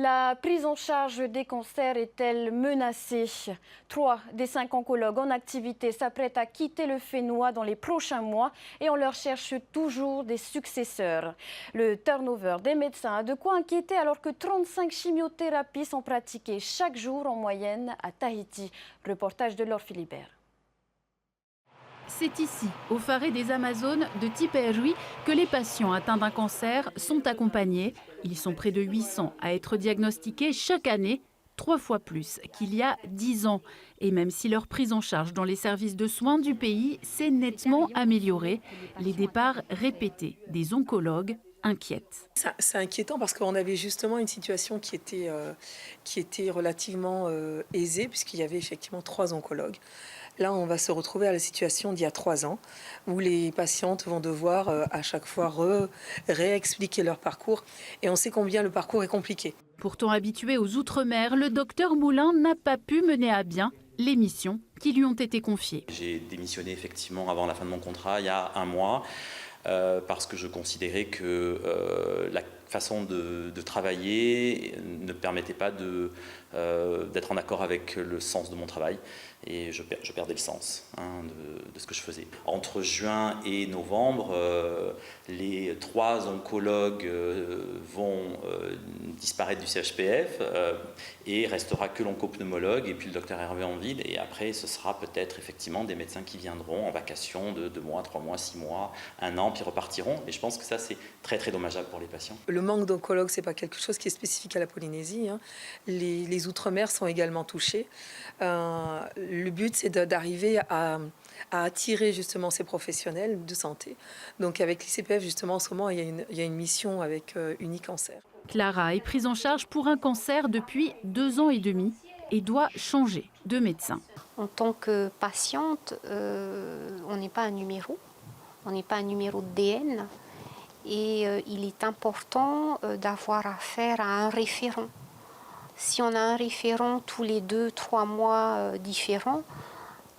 La prise en charge des cancers est-elle menacée? 3 des 5 oncologues en activité s'apprêtent à quitter le Fénois dans les prochains mois et on leur cherche toujours des successeurs. Le turnover des médecins a de quoi inquiéter alors que 35 chimiothérapies sont pratiquées chaque jour en moyenne à Tahiti. Reportage de Laure Philibert. C'est ici, au Faré des Amazones de Tiperui, que les patients atteints d'un cancer sont accompagnés. Ils sont près de 800 à être diagnostiqués chaque année, 3 fois plus qu'il y a 10 ans. Et même si leur prise en charge dans les services de soins du pays s'est nettement améliorée, les départs répétés des oncologues inquiètent. C'est inquiétant parce qu'on avait justement une situation qui était relativement aisée puisqu'il y avait effectivement 3 oncologues. Là, on va se retrouver à la situation d'il y a 3 ans, où les patientes vont devoir à chaque fois réexpliquer leur parcours. Et on sait combien le parcours est compliqué. Pourtant habitué aux Outre-mer, le docteur Moulin n'a pas pu mener à bien les missions qui lui ont été confiées. J'ai démissionné effectivement avant la fin de mon contrat, il y a 1 mois, parce que je considérais que la façon de travailler ne permettait pas d'être en accord avec le sens de mon travail. Et je perdais le sens de ce que je faisais. Entre juin et novembre, les 3 oncologues vont disparaître du CHPF et restera que l'oncopneumologue et puis le docteur Hervé Anville. Et après, ce sera peut-être effectivement des médecins qui viendront en vacation de 2 mois, 3 mois, 6 mois, 1 an, puis repartiront. Et je pense que ça, c'est très très dommageable pour les patients. Le manque d'oncologues, c'est pas quelque chose qui est spécifique à la Polynésie. Les Outre-mer sont également touchés. Le but, c'est d'arriver à attirer justement ces professionnels de santé. Donc avec l'ICPF, justement, en ce moment, il y a une mission avec Unicancer. Clara est prise en charge pour un cancer depuis 2 ans et demi et doit changer de médecin. En tant que patiente, on n'est pas un numéro. On n'est pas un numéro de DN. Et il est important d'avoir affaire à un référent. Si on a un référent tous les 2-3 mois différents,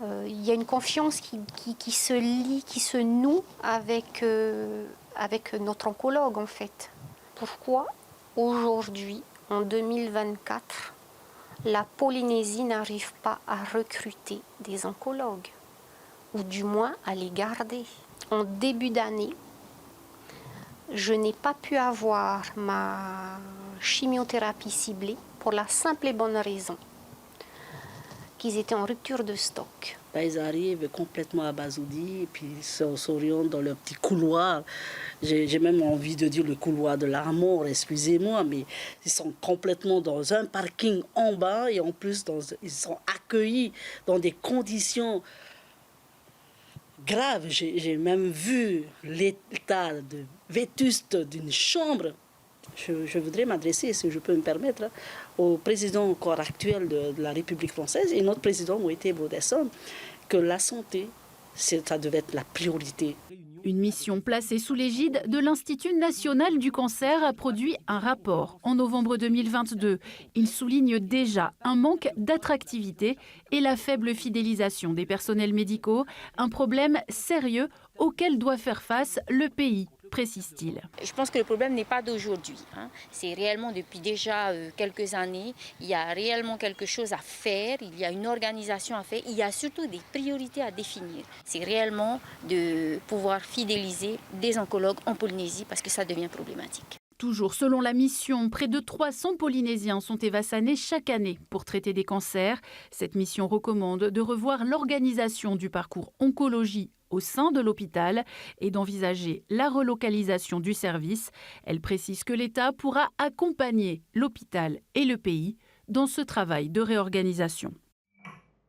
il y a une confiance qui se lie, qui se noue avec notre oncologue en fait. Pourquoi aujourd'hui, en 2024, la Polynésie n'arrive pas à recruter des oncologues, ou du moins à les garder? En début d'année, je n'ai pas pu avoir ma chimiothérapie ciblée pour la simple et bonne raison qu'ils étaient en rupture de stock. Ils arrivent complètement abasourdis et puis ils s'orientent dans leur petit couloir. J'ai même envie de dire le couloir de la mort, excusez-moi, mais ils sont complètement dans un parking en bas et en plus ils sont accueillis dans des conditions graves. J'ai même vu l'état vétuste d'une chambre. Je voudrais m'adresser, si je peux me permettre, au président encore actuel de la République française et notre président Moïse Baudesson, que la santé, ça devait être la priorité. Une mission placée sous l'égide de l'Institut national du cancer a produit un rapport en novembre 2022. Il souligne déjà un manque d'attractivité et la faible fidélisation des personnels médicaux, un problème sérieux auquel doit faire face le pays, précise-t-il. Je pense que le problème n'est pas d'aujourd'hui. C'est réellement depuis déjà quelques années. Il y a réellement quelque chose à faire, il y a une organisation à faire, il y a surtout des priorités à définir. C'est réellement de pouvoir fidéliser des oncologues en Polynésie parce que ça devient problématique. Toujours selon la mission, près de 300 Polynésiens sont évassanés chaque année pour traiter des cancers. Cette mission recommande de revoir l'organisation du parcours oncologie au sein de l'hôpital et d'envisager la relocalisation du service. Elle précise que l'État pourra accompagner l'hôpital et le pays dans ce travail de réorganisation.